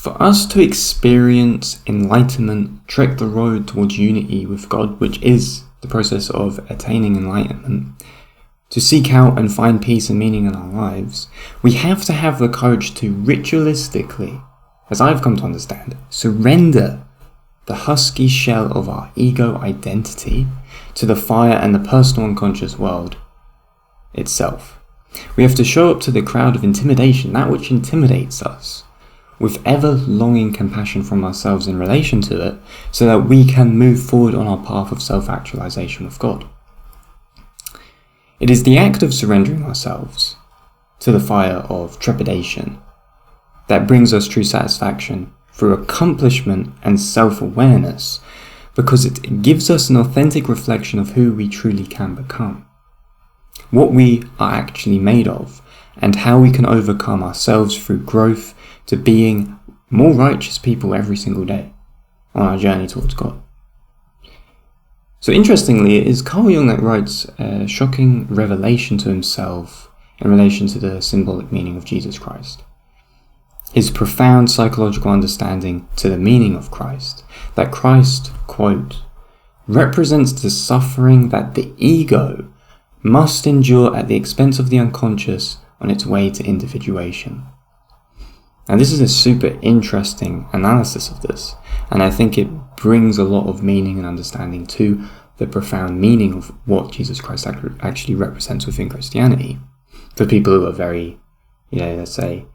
For us to experience enlightenment, trek the road towards unity with God, which is the process of attaining enlightenment, to seek out and find peace and meaning in our lives, we have to have the courage to ritualistically, as I've come to understand, surrender the husky shell of our ego identity to the fire and the personal unconscious world itself. We have to show up to the crowd of intimidation, that which intimidates us, with ever-longing compassion from ourselves in relation to it, so that we can move forward on our path of self-actualization with God. It is the act of surrendering ourselves to the fire of trepidation that brings us true satisfaction through accomplishment and self-awareness, because it gives us an authentic reflection of who we truly can become, what we are actually made of, and how we can overcome ourselves through growth to being more righteous people every single day on our journey towards God. So interestingly, it is Carl Jung that writes a shocking revelation to himself in relation to the symbolic meaning of Jesus Christ. His profound psychological understanding to the meaning of Christ, that Christ, quote, represents the suffering that the ego must endure at the expense of the unconscious on its way to individuation. Now this is a super interesting analysis of this, and I think it brings a lot of meaning and understanding to the profound meaning of what Jesus Christ actually represents within Christianity, for people who are very, let's say,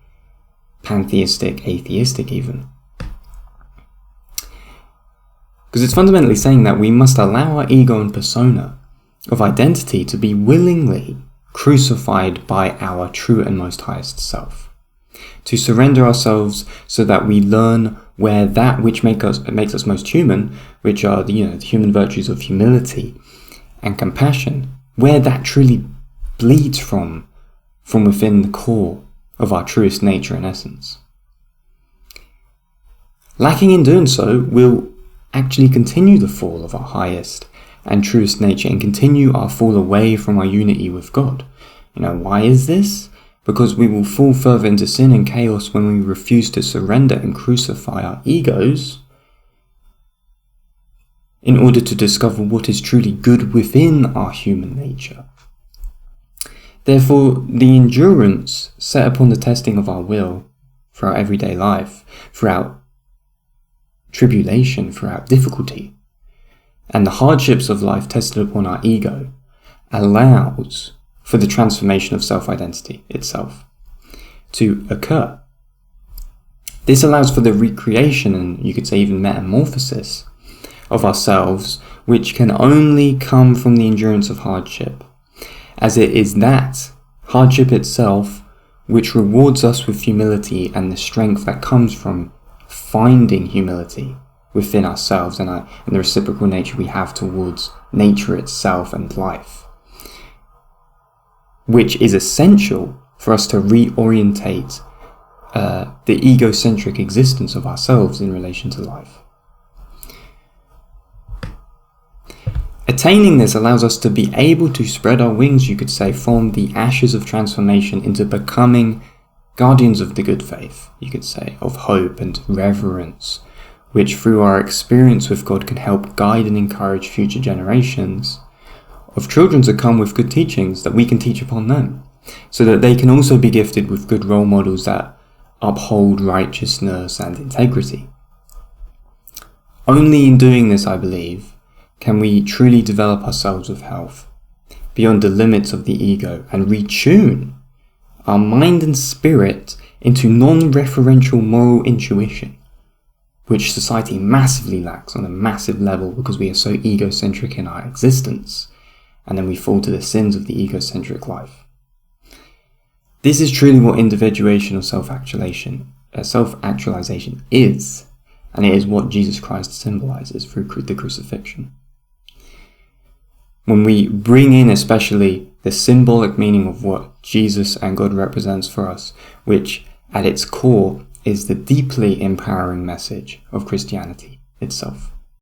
pantheistic, atheistic even. Because it's fundamentally saying that we must allow our ego and persona of identity to be willingly crucified by our true and most highest self, to surrender ourselves so that we learn where that which makes us most human, which are the human virtues of humility and compassion, where that truly bleeds from within the core of our truest nature and essence. Lacking in doing so, we'll actually continue the fall of our highest and truest nature and continue our fall away from our unity with God. Why is this? Because we will fall further into sin and chaos when we refuse to surrender and crucify our egos in order to discover what is truly good within our human nature. Therefore, the endurance set upon the testing of our will throughout everyday life, throughout tribulation, throughout difficulty, and the hardships of life tested upon our ego, allows for the transformation of self-identity itself to occur. This allows for the recreation, and you could say even metamorphosis, of ourselves, which can only come from the endurance of hardship, as it is that hardship itself which rewards us with humility and the strength that comes from finding humility within ourselves and the reciprocal nature we have towards nature itself and life, which is essential for us to reorientate the egocentric existence of ourselves in relation to life. Attaining this allows us to be able to spread our wings, you could say, from the ashes of transformation into becoming guardians of the good faith, you could say, of hope and reverence, which through our experience with God can help guide and encourage future generations of children to come with good teachings that we can teach upon them, so that they can also be gifted with good role models that uphold righteousness and integrity. Only in doing this, I believe, can we truly develop ourselves with health, beyond the limits of the ego, and retune our mind and spirit into non-referential moral intuition, which society massively lacks on a massive level because we are so egocentric in our existence, and then we fall to the sins of the egocentric life. This is truly what individuation or self-actualization is, and it is what Jesus Christ symbolizes through the crucifixion. When we bring in especially the symbolic meaning of what Jesus and God represents for us, which at its core is the deeply empowering message of Christianity itself.